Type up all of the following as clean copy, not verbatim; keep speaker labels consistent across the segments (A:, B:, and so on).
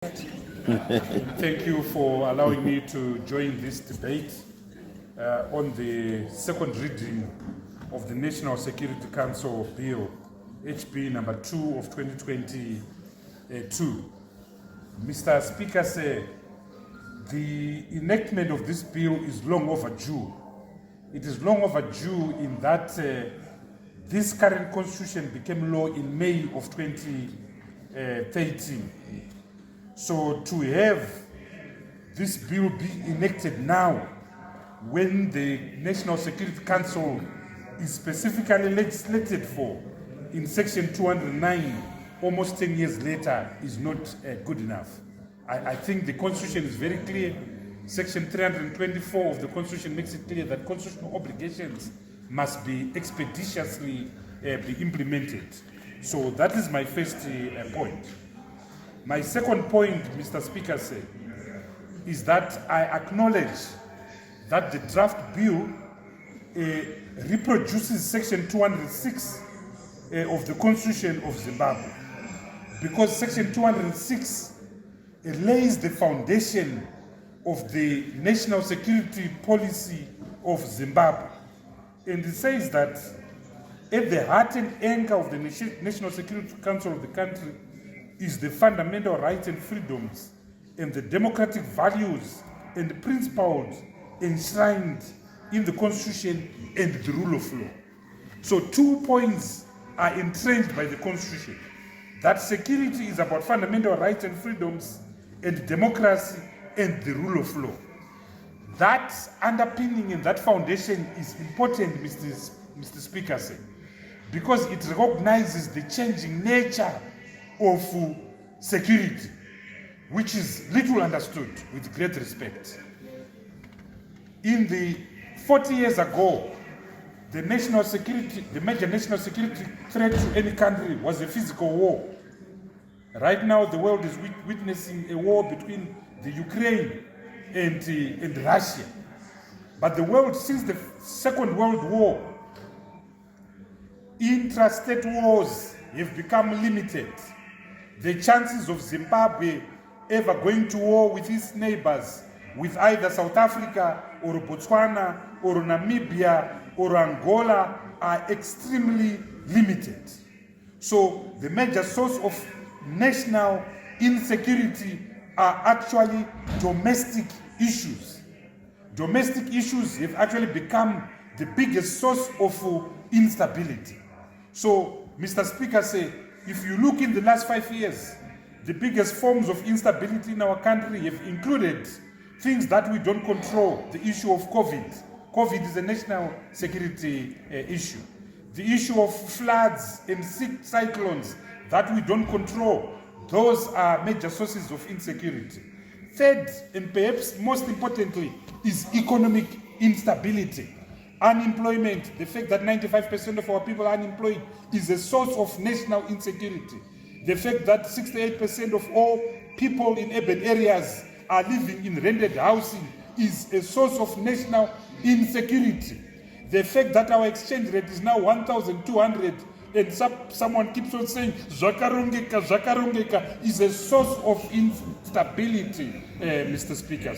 A: Thank you for allowing me to join this debate on the second reading of the National Security Council Bill, HB number 2 of 2022. Mr. Speaker said the enactment of this bill is long overdue. It is long overdue in that this current constitution became law in May of 2013. So to have this bill be enacted now, when the National Security Council is specifically legislated for in Section 209, almost 10 years later, is not good enough. I think the Constitution is very clear. Section 324 of the Constitution makes it clear that constitutional obligations must be expeditiously be implemented. So that is my first point. My second point, Mr. Speaker, is that I acknowledge that the draft bill reproduces Section 206 of the Constitution of Zimbabwe, because Section 206 lays the foundation of the national security policy of Zimbabwe. And it says that at the heart and anchor of the National Security Council of the country is the fundamental rights and freedoms and the democratic values and principles enshrined in the Constitution and the rule of law. So 2 points are entrenched by the Constitution: that security is about fundamental rights and freedoms and democracy and the rule of law. That underpinning and that foundation is important, Mr. Speaker, because it recognizes the changing nature of security, which is little understood, with great respect. In the 40 years ago, the major national security threat to any country was a physical war. Right now, the world is witnessing a war between the Ukraine and Russia. But the world, since the Second World War, intrastate wars have become limited. The chances of Zimbabwe ever going to war with its neighbors, with either South Africa or Botswana or Namibia or Angola, are extremely limited. So the major source of national insecurity are actually domestic issues. Domestic issues have actually become the biggest source of instability. So, Mr. Speaker, if you look in the last 5 years, the biggest forms of instability in our country have included things that we don't control. The issue of COVID. COVID is a national security issue. The issue of floods and cyclones that we don't control. Those are major sources of insecurity. Third, and perhaps most importantly, is economic instability. Unemployment, the fact that 95% of our people are unemployed, is a source of national insecurity. The fact that 68% of all people in urban areas are living in rented housing is a source of national insecurity. The fact that our exchange rate is now 1,200 and someone keeps on saying Zvakarongeka is a source of instability, Mr. Speaker.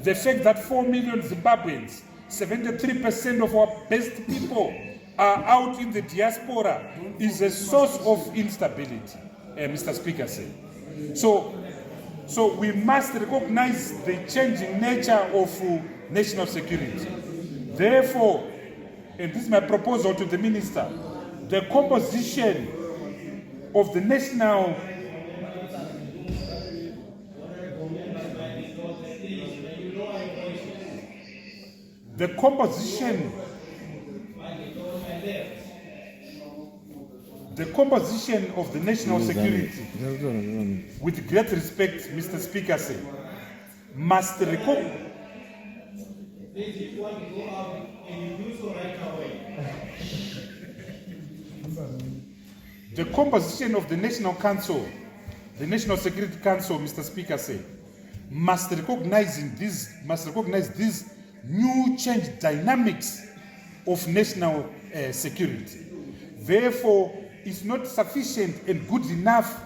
A: The fact that 4 million Zimbabweans, 73% of our best people, are out in the diaspora is a source of instability, Mr. Speaker. So we must recognize the changing nature of national security. Therefore, and this is my proposal to the Minister, the composition of the national of the national security, with great respect, Mr. Speaker, must recognize the composition of the National Council, the National Security Council, Mr. Speaker, must recognize these new change dynamics of national security. Therefore, it's not sufficient and good enough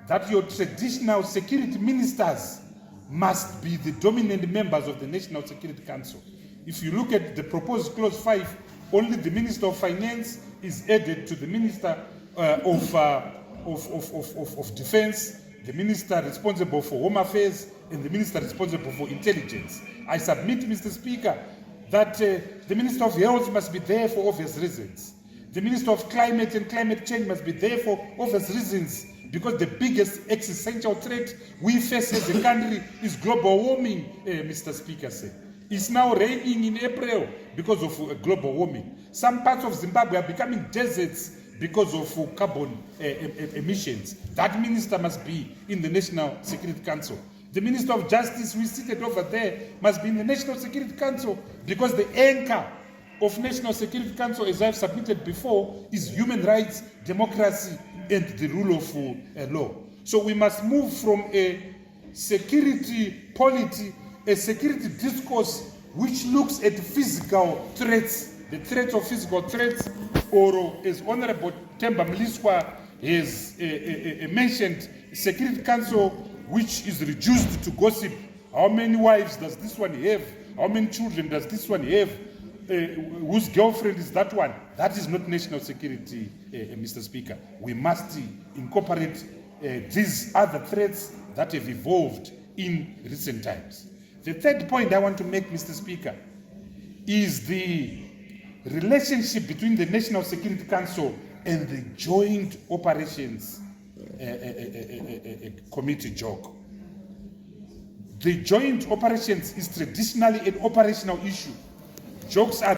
A: that your traditional security ministers must be the dominant members of the National Security Council. If you look at the proposed clause 5, only the Minister of Finance is added to the Minister of Defense, the Minister responsible for Home Affairs, and the Minister responsible for Intelligence. I submit, Mr. Speaker, that the Minister of Health must be there for obvious reasons. The Minister of Climate and Climate Change must be there for obvious reasons, because the biggest existential threat we face as a country is global warming, Mr. Speaker said. It's now raining in April because of global warming. Some parts of Zimbabwe are becoming deserts because of carbon emissions. That minister must be in the National Security Council. The Minister of Justice, who is seated over there, must be in the National Security Council, because the anchor of National Security Council, as I've submitted before, is human rights, democracy, and the rule of law. So we must move from a security polity, a security discourse which looks at physical threats, the threats of physical threats, or as Honorable Themba Mliswa has mentioned, Security Council which is reduced to gossip. How many wives does this one have? How many children does this one have? Whose girlfriend is that one? That is not national security, Mr. Speaker. We must incorporate these other threats that have evolved in recent times. The third point I want to make, Mr. Speaker, is the relationship between the National Security Council and the Joint Operations Committee, JOC. The Joint Operations is traditionally an operational issue. JOCs are